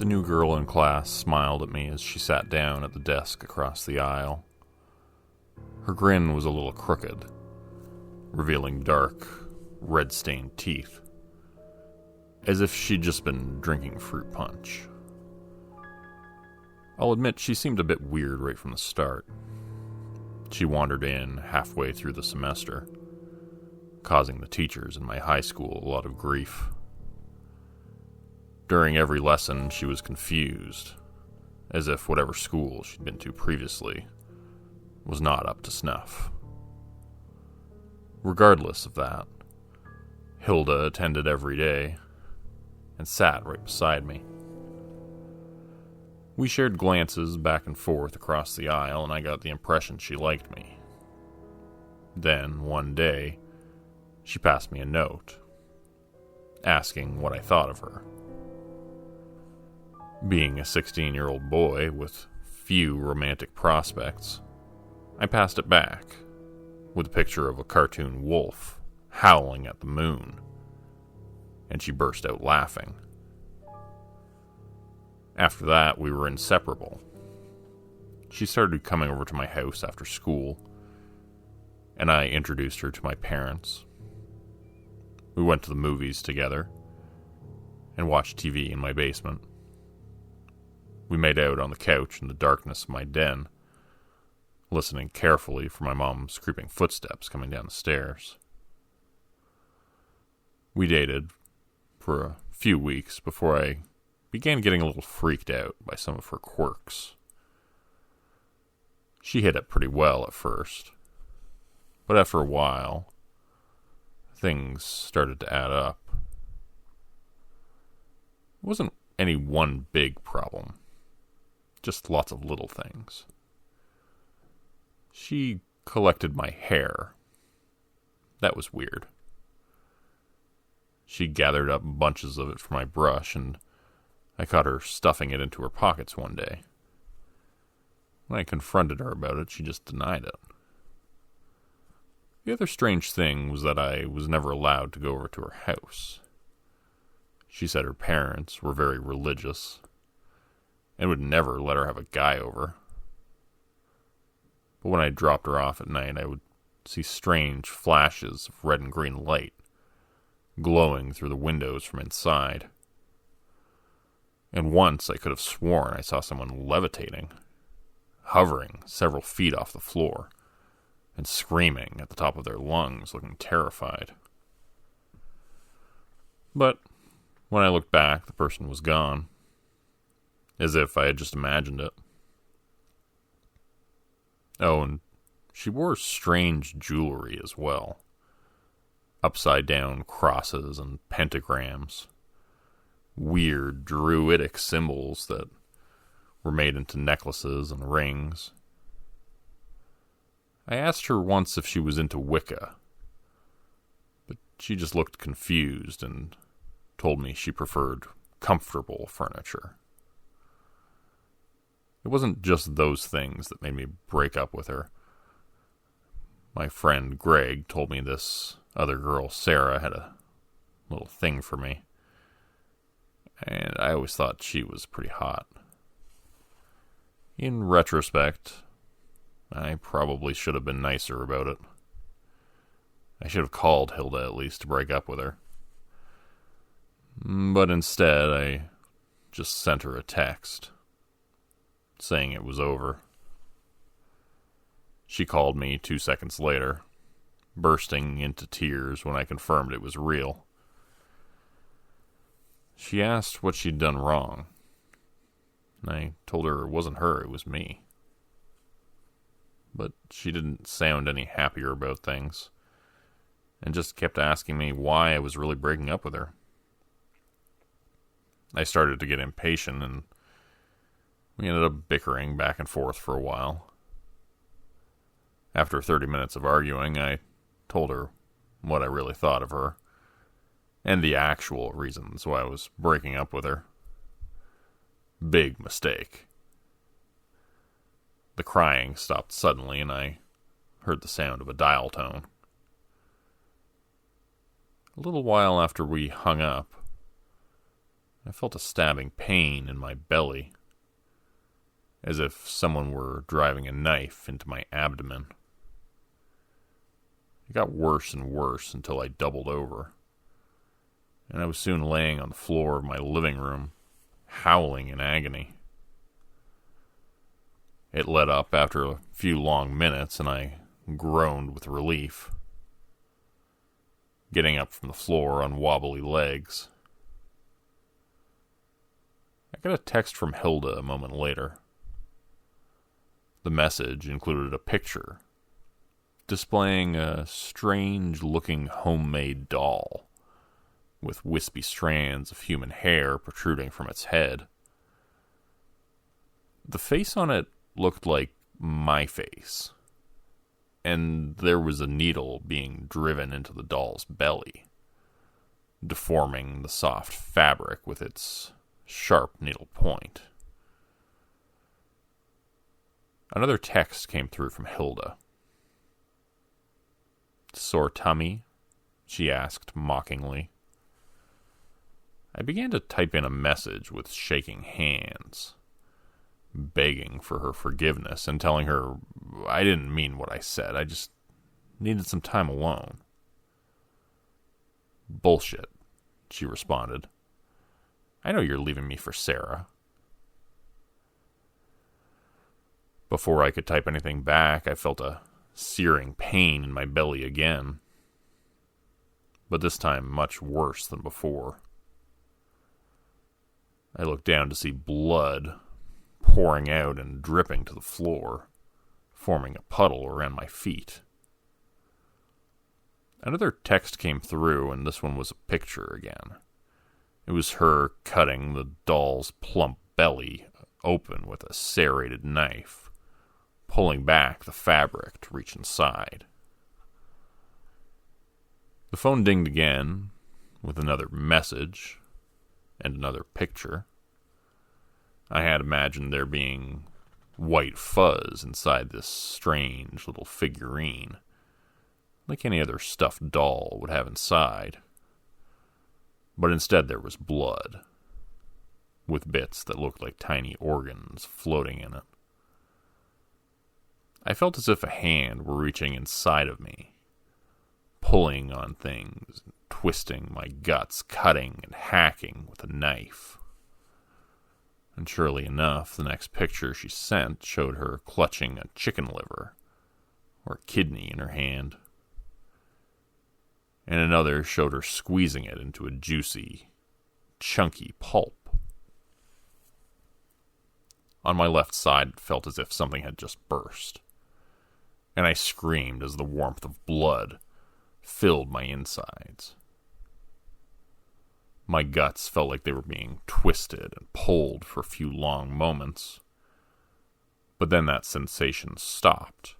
The new girl in class smiled at me as she sat down at the desk across the aisle. Her grin was a little crooked, revealing dark, red-stained teeth, as if she'd just been drinking fruit punch. I'll admit she seemed a bit weird right from the start. She wandered in halfway through the semester, causing the teachers in my high school a lot of grief. During every lesson, she was confused, as if whatever school she'd been to previously was not up to snuff. Regardless of that, Hilda attended every day and sat right beside me. We shared glances back and forth across the aisle, and I got the impression she liked me. Then, one day, she passed me a note, asking what I thought of her. Being a 16-year-old boy with few romantic prospects, I passed it back, with a picture of a cartoon wolf howling at the moon, and she burst out laughing. After that, we were inseparable. She started coming over to my house after school, and I introduced her to my parents. We went to the movies together and watched TV in my basement. We made out on the couch in the darkness of my den, listening carefully for my mom's creeping footsteps coming down the stairs. We dated for a few weeks before I began getting a little freaked out by some of her quirks. She hit it pretty well at first, but after a while, things started to add up. It wasn't any one big problem, just lots of little things. She collected my hair. That was weird. She gathered up bunches of it for my brush, and I caught her stuffing it into her pockets one day. When I confronted her about it, she just denied it. The other strange thing was that I was never allowed to go over to her house. She said her parents were very religious and would never let her have a guy over. But when I dropped her off at night, I would see strange flashes of red and green light glowing through the windows from inside. And once I could have sworn I saw someone levitating, hovering several feet off the floor, and screaming at the top of their lungs, looking terrified. But when I looked back, the person was gone, as if I had just imagined it. Oh, and she wore strange jewelry as well. Upside-down crosses and pentagrams. Weird druidic symbols that were made into necklaces and rings. I asked her once if she was into Wicca, but she just looked confused and told me she preferred comfortable furniture. It wasn't just those things that made me break up with her. My friend Greg told me this other girl, Sarah, had a little thing for me, and I always thought she was pretty hot. In retrospect, I probably should have been nicer about it. I should have called Hilda at least to break up with her. But instead, I just sent her a text, saying it was over. She called me 2 seconds later, bursting into tears when I confirmed it was real. She asked what she'd done wrong. I told her it wasn't her, it was me. But she didn't sound any happier about things, and just kept asking me why I was really breaking up with her. I started to get impatient, and we ended up bickering back and forth for a while. After 30 minutes of arguing, I told her what I really thought of her, and the actual reasons why I was breaking up with her. Big mistake. The crying stopped suddenly, and I heard the sound of a dial tone. A little while after we hung up, I I felt a stabbing pain in my belly, as if someone were driving a knife into my abdomen. It got worse and worse until I doubled over, and I was soon laying on the floor of my living room, howling in agony. It let up after a few long minutes, and I groaned with relief, getting up from the floor on wobbly legs. I got a text from Hilda a moment later. The message included a picture displaying a strange-looking homemade doll with wispy strands of human hair protruding from its head. The face on it looked like my face, and there was a needle being driven into the doll's belly, deforming the soft fabric with its sharp needle point. Another text came through from Hilda. "Sore tummy?" she asked mockingly. I began to type in a message with shaking hands, begging for her forgiveness and telling her I didn't mean what I said. I just needed some time alone. "Bullshit," she responded. "I know you're leaving me for Sarah." Before I could type anything back, I felt a searing pain in my belly again, but this time much worse than before. I looked down to see blood pouring out and dripping to the floor, forming a puddle around my feet. Another text came through, and this one was a picture again. It was her cutting the doll's plump belly open with a serrated knife, pulling back the fabric to reach inside. The phone dinged again, with another message and another picture. I had imagined there being white fuzz inside this strange little figurine, like any other stuffed doll would have inside. But instead there was blood, with bits that looked like tiny organs floating in it. I felt as if a hand were reaching inside of me, pulling on things, twisting my guts, cutting and hacking with a knife. And surely enough, the next picture she sent showed her clutching a chicken liver or kidney in her hand. And another showed her squeezing it into a juicy, chunky pulp. On my left side, it felt as if something had just burst, and I screamed as the warmth of blood filled my insides. My guts felt like they were being twisted and pulled for a few long moments, but then that sensation stopped,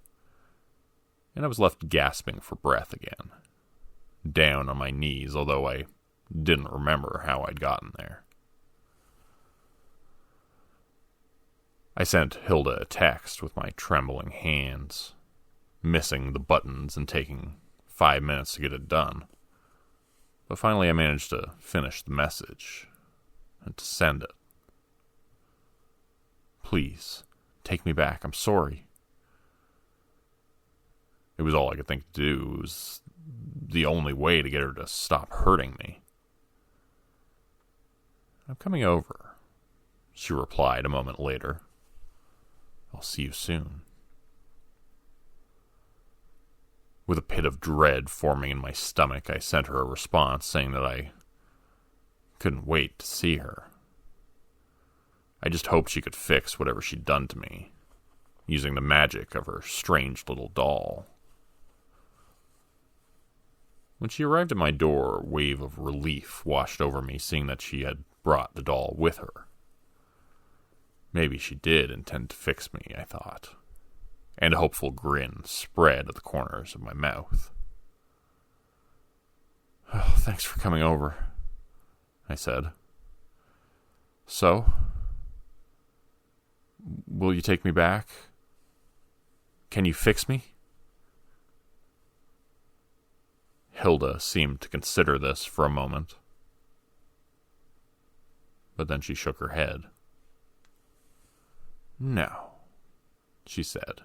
and I was left gasping for breath again, down on my knees, although I didn't remember how I'd gotten there. I sent Hilda a text with my trembling hands, missing the buttons and taking 5 minutes to get it done. But finally I managed to finish the message and to send it. "Please, take me back. I'm sorry." It was all I could think to do. It was the only way to get her to stop hurting me. "I'm coming over," she replied a moment later. "I'll see you soon." With a pit of dread forming in my stomach, I sent her a response saying that I couldn't wait to see her. I just hoped she could fix whatever she'd done to me, using the magic of her strange little doll. When she arrived at my door, a wave of relief washed over me, seeing that she had brought the doll with her. Maybe she did intend to fix me, I thought, and a hopeful grin spread at the corners of my mouth. "Oh, thanks for coming over," I said. "So, will you take me back? Can you fix me?" Hilda seemed to consider this for a moment. but then she shook her head. "No," she said.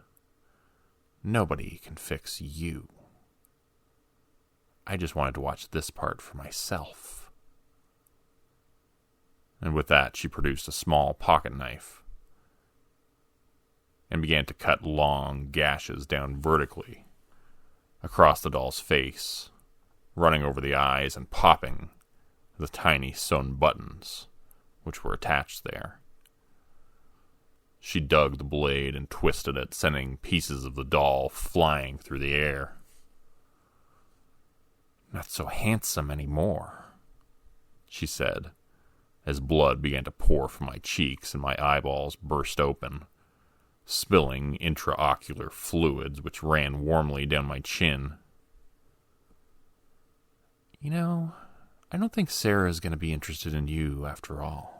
"Nobody can fix you. I just wanted to watch this part for myself." And with that, she produced a small pocket knife and began to cut long gashes down vertically across the doll's face, running over the eyes and popping the tiny sewn buttons which were attached there. She dug the blade and twisted it, sending pieces of the doll flying through the air. "Not so handsome anymore," she said, as blood began to pour from my cheeks and my eyeballs burst open, spilling intraocular fluids which ran warmly down my chin. "You know, I don't think Sarah's going to be interested in you after all."